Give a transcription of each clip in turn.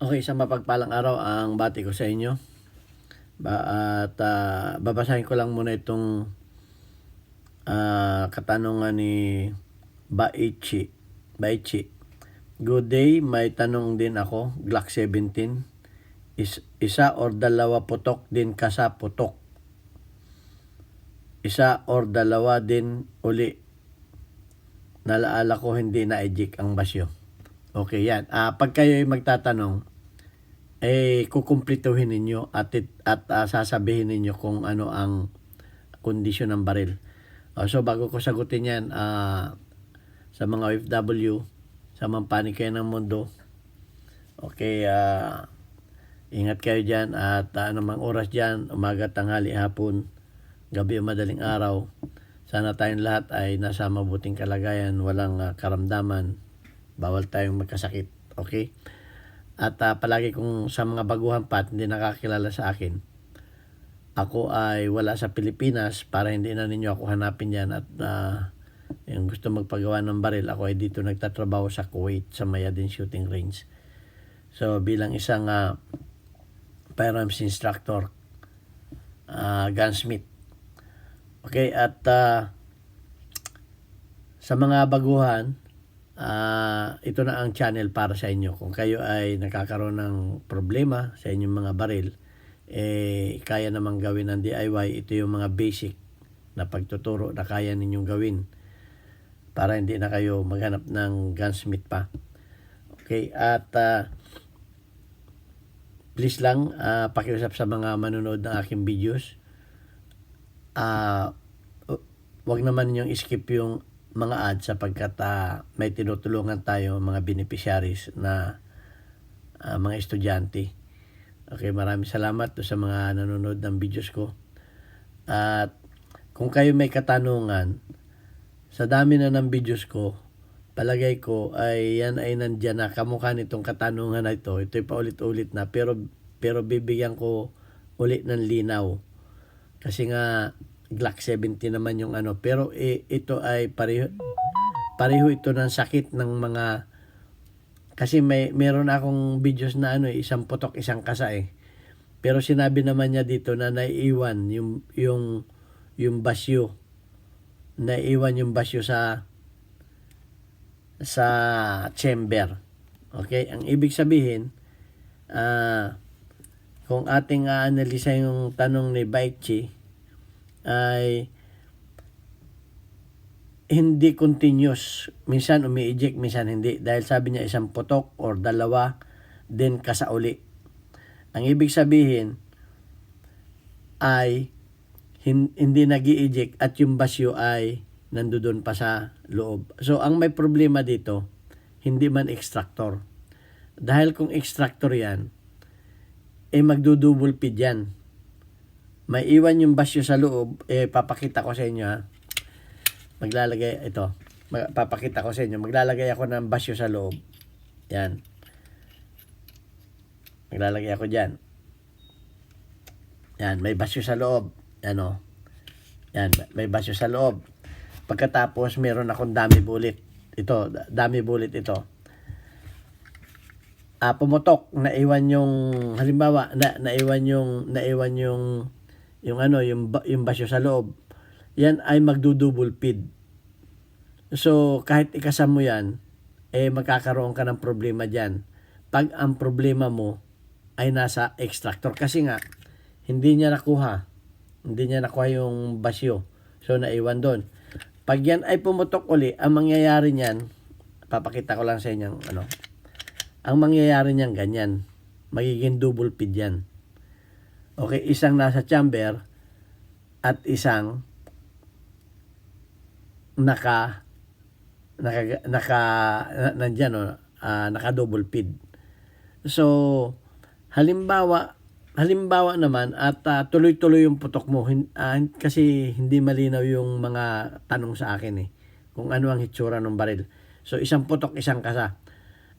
Okay, isang mapagpalang araw ang bati ko sa inyo. At babasahin ko lang muna itong katanungan ni Baichi. Good day, may tanong din ako, Glock 17. Isa or dalawa putok din ka sa putok. Isa or dalawa din uli. Nalaala ko hindi na-eject ang basyo. Okay, yan. Pag kayo magtatanong, kukumplituhin ninyo at sasabihin ninyo kung ano ang kondisyon ng baril. So bago ko sagutin yan, sa mga OFW, sa mga panig kayo ng mundo, okay, ingat kayo dyan at anumang oras dyan, umaga, tanghali, hapon, gabi o madaling araw, sana tayong lahat ay nasa mabuting kalagayan, walang karamdaman, bawal tayong magkasakit, okay? At palagi kong sa mga baguhan pa at hindi nakakilala sa akin, ako ay wala sa Pilipinas para hindi na ninyo ako hanapin dyan at yung gusto magpagawa ng baril, ako ay dito nagtatrabaho sa Kuwait sa Mayadin Shooting Range. So bilang isang firearms instructor, gunsmith. Okay, at sa mga baguhan, ito na ang channel para sa inyo. Kung kayo ay nakakaroon ng problema sa inyong mga baril, kaya namang gawin ng DIY. Ito yung mga basic na pagtuturo na kaya ninyong gawin para hindi na kayo maghanap ng gunsmith pa. Okay, at please lang, pakiusap sa mga manonood ng aking videos, wag naman ninyong skip yung mga ads sapagkat may tinutulungan tayo mga beneficiaries na mga estudyante. Okay, maraming salamat sa mga nanonood ng videos ko. At kung kayo may katanungan, sa dami na ng videos ko, palagay ko ay yan ay nandyan na kamukha nitong katanungan na ito. Ito'y paulit-ulit na pero bibigyan ko ulit ng linaw. Kasi nga Glock 70 naman yung ano, pero ito ay pareho ito ng sakit ng mga, kasi meron akong videos na isang putok isang kasa pero sinabi naman niya dito na naiiwan yung basyo, naiiwan yung basyo sa chamber. Okay, ang ibig sabihin, kung ating analisa yung tanong ni Baichi, ay hindi continuous. Minsan umi-eject, minsan hindi. Dahil sabi niya isang putok or dalawa, din kasauli. Ang ibig sabihin ay hindi nag-i-eject at yung basyo ay nandoon pa sa loob. So, ang may problema dito, hindi man extractor. Dahil kung extractor yan, magdudouble feed yan. May iwan yung basyo sa loob, papakita ko sa inyo maglalagay ito. Papakita ko sa inyo. Maglalagay ako ng basyo sa loob. Yan. Maglalagay ako diyan. Yan, may basyo sa loob. Yan o. Yan, may basyo sa loob. Pagkatapos, meron akong dummy bullet. Ito, dummy bullet ito. Pumutok, naiwan yung halimbawa, naiwan yung basyo sa loob. Yan ay magdudouble feed. So, kahit ikasam mo yan, magkakaroon ka ng problema dyan. Pag ang problema mo ay nasa extractor. Kasi nga, hindi niya nakuha yung basyo. So, naiwan doon. Pag yan ay pumutok uli, ang mangyayari niyan, papakita ko lang sa inyo, ang mangyayari niyan ganyan. Magiging double feed yan. Okay, isang nasa chamber at isang naka double feed. So halimbawa naman at tuloy-tuloy yung putok mo, kasi hindi malinaw yung mga tanong sa akin kung ano ang hitsura ng baril. So isang putok isang kasa.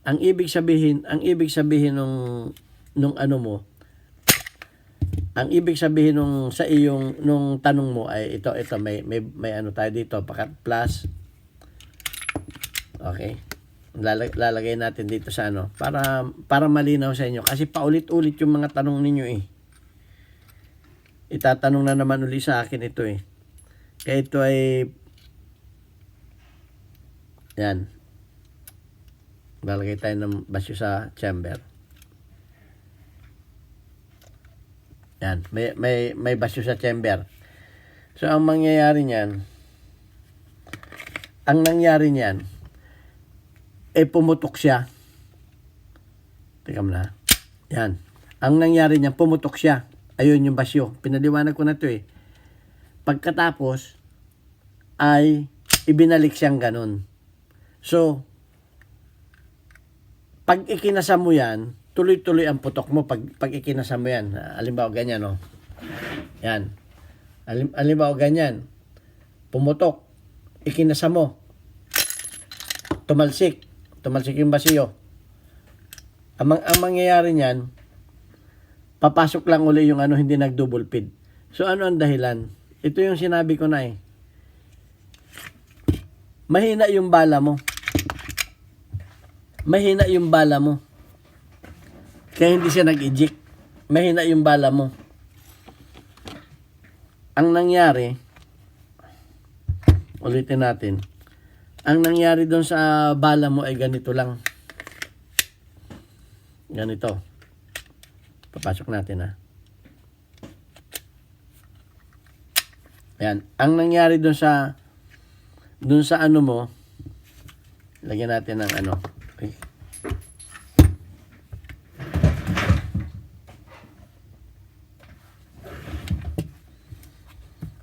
Ang ibig sabihin nung ano mo, ang ibig sabihin nung tanong mo ay ito may ano tayo dito, plus. Okay. lalagay natin dito sa ano para malinaw sa inyo kasi paulit-ulit yung mga tanong ninyo eh. Itatanong na naman uli sa akin ito eh. Kaya ito ay yan. Lalagay tayo ng basyo sa chamber. Yan, may basyo sa chamber. So ang nangyayari niyan, pumutok siya. Teka muna. Yan. Ang nangyari niyan, pumutok siya. Ayun yung basyo. Pinaliwanag ko na to eh. Pagkatapos, ay ibinalik siyang ganun. So, pag ikinasa mo yan, tuloy-tuloy ang putok mo pag ikinasa mo yan. Halimbawa, ganyan, no? Yan. Halimbawa, ganyan. Pumutok. Ikinasa mo. Tumalsik yung basiyo. Ang mangyayari niyan, papasok lang uli yung hindi nag-double feed. So ano ang dahilan? Ito yung sinabi ko na eh. Mahina yung bala mo. Mahina yung bala mo. Kaya hindi siya nag-eject. Mahina yung bala mo. Ang nangyari, ulitin natin. Ang nangyari doon sa bala mo ay ganito lang. Ganito. Papasok natin ha. Ayan. Ang nangyari doon sa ano mo, lagyan natin ng ano. Okay.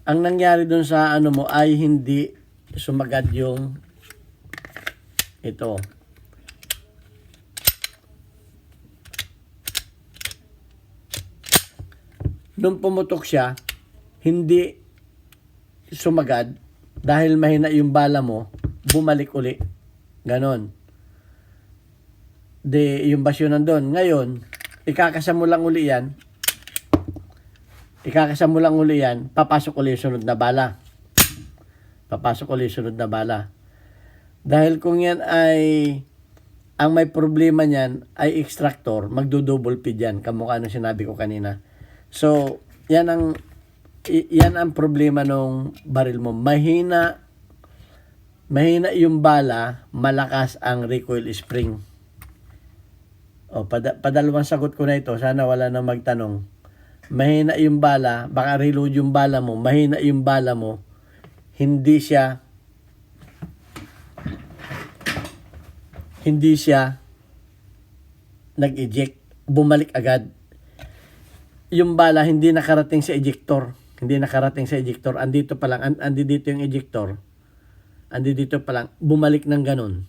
Ang nangyari doon sa ano mo ay hindi sumagad yung ito. Nung pumutok siya, hindi sumagad dahil mahina yung bala mo, bumalik uli. Ganon. Yung basyo nandun. Ngayon, ikakasa mo lang uli yan. Papasok uli yung sunod na bala. Dahil kung yan ay ang may problema niyan ay extractor, magdo-double feed yan. Kamukha nung sinabi ko kanina. So, yan ang problema nung baril mo. Mahina yung bala, malakas ang recoil spring. O, padalawang sagot ko na ito. Sana wala nang magtanong. Mahina yung bala, baka reload yung bala mo, mahina yung bala mo, hindi siya nag-eject, bumalik agad. Yung bala hindi nakarating sa ejector. Andito pa lang, andito yung ejector. Andito pa lang, bumalik ng ganun.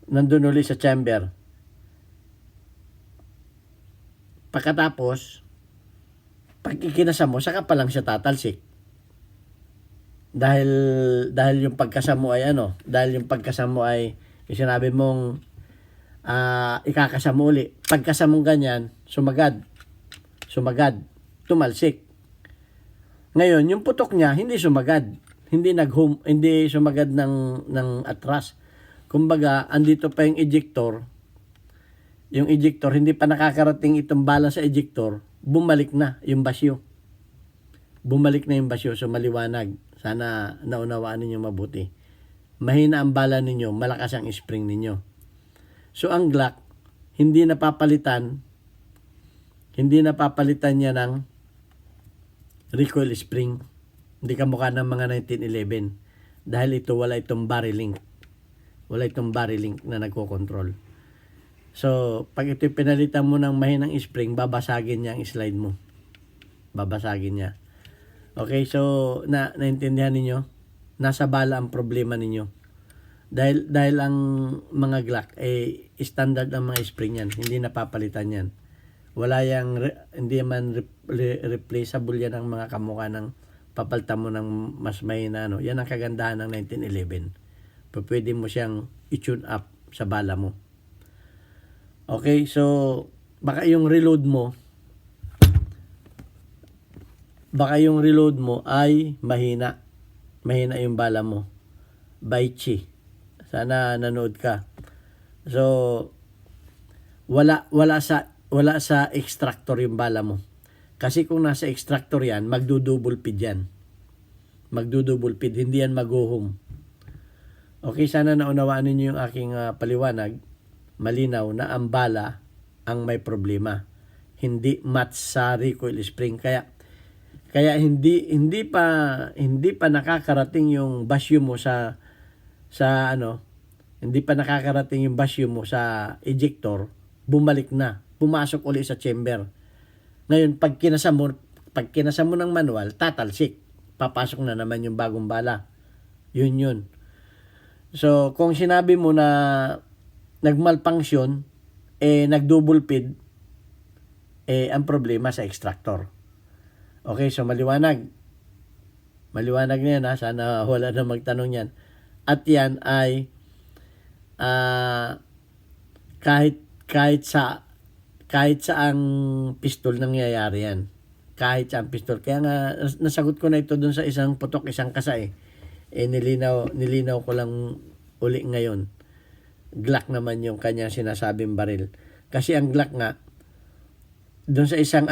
Nandun ulit sa chamber. Pagkatapos, pag ikinasa mo, saka pa lang siya tatalsik. Dahil yung pagkasa mo ay yung sinabi mong ikakasa mo uli. Pagkasa mong ganyan, sumagad, tumalsik. Ngayon, yung putok niya, hindi sumagad. Hindi sumagad ng atras. Kumbaga, andito pa yung ejector. Yung ejector, hindi pa nakakarating itong bala sa ejector, bumalik na yung basyo. So maliwanag. Sana naunawaan ninyo mabuti. Mahina ang bala ninyo, malakas ang spring ninyo. So ang Glock, hindi napapalitan niya ng recoil spring. Hindi kamukha ng mga 1911. Dahil ito wala itong barrel link. Na nagko-control. So, pag ito pinalitan mo ng mahinang spring, babasagin niya ang slide mo. Okay, so naintindihan ninyo? Nasa bala ang problema ninyo. Dahil ang mga Glock standard ang mga spring yan, hindi napapalitan yan. Hindi man replaceable yan ang mga kamukha ng papalitan mo ng mas mahina. Yan ang kagandahan ng 1911. Pwede mo siyang i-tune up sa bala mo. Okay, so baka yung reload mo ay mahina yung bala mo. Baichi. Sana nanood ka. So, wala sa extractor yung bala mo. Kasi kung nasa extractor yan, magdudouble feed yan. Magdudouble feed, hindi yan mag-home. Okay, sana naunawaan ninyo yung aking paliwanag. Malinaw na ang bala ang may problema. Hindi match sa recoil spring. Kaya hindi pa nakakarating yung basyo mo sa hindi pa nakakarating yung basyo mo sa ejector, bumalik na. Pumasok uli sa chamber. Ngayon, pag kinasa mo ng manual, tatalsik. Papasok na naman yung bagong bala. Yun. So, kung sinabi mo na nagmalfunction, nag-double feed, ang problema sa extractor. Okay, so maliwanag. Maliwanag na yan, ha? Sana wala na magtanong yan. At yan ay kahit sa ang pistol nangyayari yan. Kahit sa ang pistol. Kaya nga, nasagot ko na ito dun sa isang putok, isang kasa nilinaw ko lang uli ngayon. Glock naman yung kanyang sinasabing baril. Kasi ang Glock nga, dun sa isang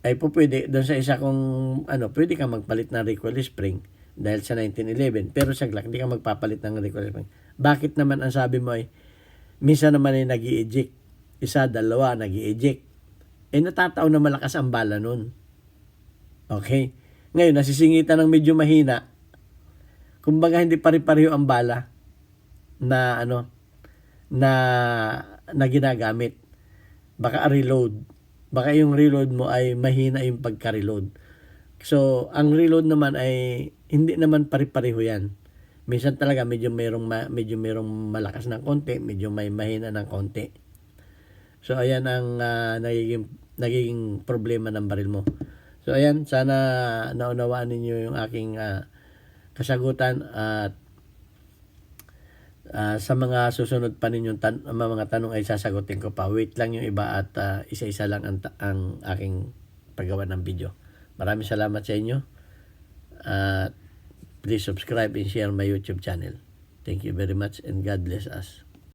ay pwede, dun sa isa kong pwede ka magpalit ng recoil spring dahil sa 1911. Pero sa Glock, hindi ka magpapalit ng recoil spring. Bakit naman ang sabi mo ay, minsan naman ay nag-i-eject. Isa, dalawa, nag-i-eject. Natataon na malakas ang bala nun. Okay? Ngayon, nasisingitan ng medyo mahina. Kumbaga, hindi pare-pareho ang bala na na ginagamit. Baka reload. Baka yung reload mo ay mahina yung pagka-reload. So, ang reload naman ay hindi naman pare-pareho yan. Minsan talaga medyo merong malakas ng konti, medyo may mahina ng konti. So, ayan ang nagiging problema ng baril mo. So, ayan, sana naunawaan ninyo yung aking kasagutan at sa mga susunod pa ninyong mga tanong ay sasagutin ko pa. Wait lang yung iba at isa-isa lang ang aking paggawa ng video. Maraming salamat sa inyo. Please subscribe and share my YouTube channel. Thank you very much and God bless us.